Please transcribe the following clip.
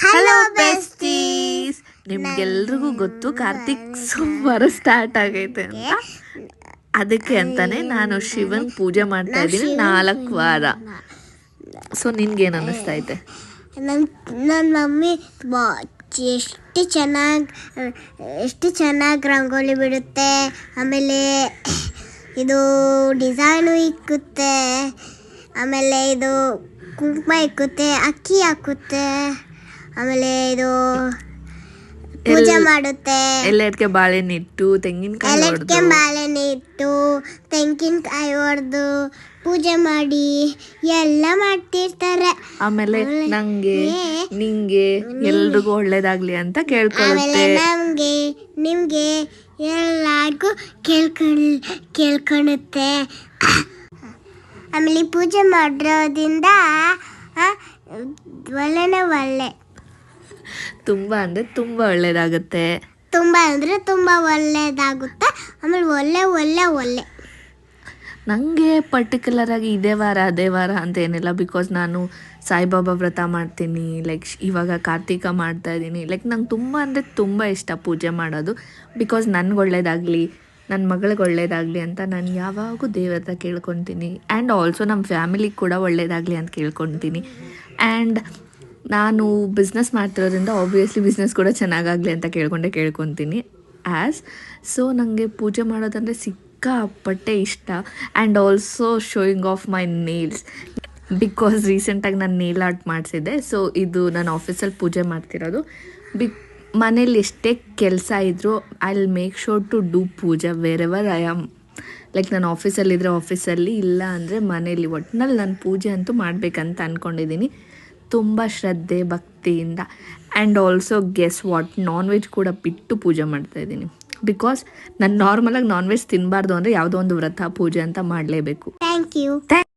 Hello besties, ನಿಮ್ಗೆಲ್ರಿಗೂ ಗೊತ್ತು ಕಾರ್ತಿಕ್ ಸೋಮವಾರ ಸ್ಟಾರ್ಟ್ ಆಗೈತೆ ಅಂತ. ಅದಕ್ಕೆ ಅಂತಾನೆ ನಾನು ಶಿವನ್ ಪೂಜೆ ಮಾಡ್ತಾ ಇದ್ದೀನಿ 4 ವಾರ. ಸೊ ನಿನ್ಗೇನು ಅನ್ನಿಸ್ತಾ ಐತೆ? ನನ್ನ ಮಮ್ಮಿ ಎಷ್ಟು ಚೆನ್ನಾಗಿ ರಂಗೋಲಿ ಬಿಡುತ್ತೆ. ಆಮೇಲೆ ಇದು ಡಿಸೈನು ಇಕ್ಕುತ್ತೆ, ಆಮೇಲೆ ಇದು ಕುಂಕುಮ ಇಕ್ಕುತ್ತೆ, ಅಕ್ಕಿ ಹಾಕುತ್ತೆ, ಆಮೇಲೆ ಇದು ಪೂಜೆ ಮಾಡುತ್ತೆ. ಎಲ್ಲದಕ್ಕೆ ಬಾಳೆಹಣ್ಣು ಇಟ್ಟು ತೆಂಗಿನಕಾಯಿ ಹೊಡೆದು ಪೂಜೆ ಮಾಡಿ ಎಲ್ಲ ಮಾಡ್ತಿರ್ತಾರೆ. ಆಮೇಲೆ ನಂಗೆ ನಿಂಗೆ ಎಲ್ರಿಗೂ ಒಳ್ಳೇದಾಗ್ಲಿ ಅಂತ ಕೇಳ್ಕೊಳ್ಳುತ್ತೆ. ನಮ್ಗೆ ನಿಮ್ಗೆ ಎಲ್ಲರಿಗೂ ಕೇಳ್ಕೊಳುತ್ತೆ. ಆಮೇಲೆ ಪೂಜೆ ಮಾಡೋದ್ರಿಂದ ಒಳ್ಳೆ ತುಂಬ ಅಂದರೆ ತುಂಬ ಒಳ್ಳೇದಾಗುತ್ತೆ. ತುಂಬ ಅಂದರೆ ತುಂಬ ಒಳ್ಳೇದಾಗುತ್ತೆ. ಆಮೇಲೆ ಒಳ್ಳೆ ನನಗೆ ಪರ್ಟಿಕ್ಯುಲರಾಗಿ ಇದೇ ವಾರ ಅದೇ ವಾರ ಅಂತ ಏನಿಲ್ಲ. ಬಿಕಾಸ್ ನಾನು ಸಾಯಿಬಾಬಾ ವ್ರತ ಮಾಡ್ತೀನಿ, ಲೈಕ್ ಇವಾಗ ಕಾರ್ತಿಕ ಮಾಡ್ತಾ ಇದ್ದೀನಿ. ಲೈಕ್ ನಂಗೆ ತುಂಬ ಅಂದರೆ ತುಂಬ ಇಷ್ಟ ಪೂಜೆ ಮಾಡೋದು. ಬಿಕಾಸ್ ನನಗೆ ಒಳ್ಳೇದಾಗಲಿ, ನನ್ನ ಮಗಳಿಗೆ ಒಳ್ಳೇದಾಗಲಿ ಅಂತ ನಾನು ಯಾವಾಗೂ ದೇವ್ರ ಹತ್ರ ಕೇಳ್ಕೊತೀನಿ. ಆ್ಯಂಡ್ ಆಲ್ಸೋ ನಮ್ಮ ಫ್ಯಾಮಿಲಿಗೆ ಕೂಡ ಒಳ್ಳೇದಾಗಲಿ ಅಂತ ಕೇಳ್ಕೊತೀನಿ. ಆ್ಯಂಡ್ ನಾನು ಬಿಸ್ನೆಸ್ ಮಾಡ್ತಿರೋದ್ರಿಂದ ಆಬ್ವಿಯಸ್ಲಿ ಬಿಸ್ನೆಸ್ ಕೂಡ ಚೆನ್ನಾಗಾಗಲಿ ಅಂತ ಕೇಳ್ಕೊತೀನಿ. ಸೊ ನನಗೆ ಪೂಜೆ ಮಾಡೋದಂದರೆ ಸಿಕ್ಕಾಪಟ್ಟೆ ಇಷ್ಟ. And also showing of my nails, because ರೀಸೆಂಟಾಗಿ ನಾನು ನೇಲ್ ಆರ್ಟ್ ಮಾಡಿಸಿದ್ದೆ. ಸೊ ಇದು ನಾನು ಆಫೀಸಲ್ಲಿ ಪೂಜೆ ಮಾಡ್ತಿರೋದು. ಮನೇಲಿ ಎಷ್ಟೇ ಕೆಲಸ ಇದ್ದರೂ I will make sure to do puja wherever I am. Like ನಾನು ಆಫೀಸಲ್ಲಿದ್ದರೆ ಆಫೀಸಲ್ಲಿ, ಇಲ್ಲ ಅಂದರೆ ಮನೇಲಿ, ಒಟ್ಟಿನಲ್ಲಿ ನಾನು ಪೂಜೆ ಅಂತೂ ಮಾಡಬೇಕಂತ ಅಂದ್ಕೊಂಡಿದ್ದೀನಿ ತುಂಬ ಶ್ರದ್ಧೆ ಭಕ್ತಿಯಿಂದ. And also guess what, non veg ಕೂಡ ಬಿಟ್ಟು ಪೂಜೆ ಮಾಡ್ತಾಯಿದ್ದೀನಿ. ಬಿಕಾಸ್ ನಾನು ನಾರ್ಮಲಾಗಿ ನಾನ್ ವೆಜ್ ತಿನ್ನಬಾರ್ದು ಅಂದರೆ ಯಾವುದೋ ಒಂದು ವ್ರತ ಪೂಜೆ ಅಂತ ಮಾಡಲೇಬೇಕು. Thank you.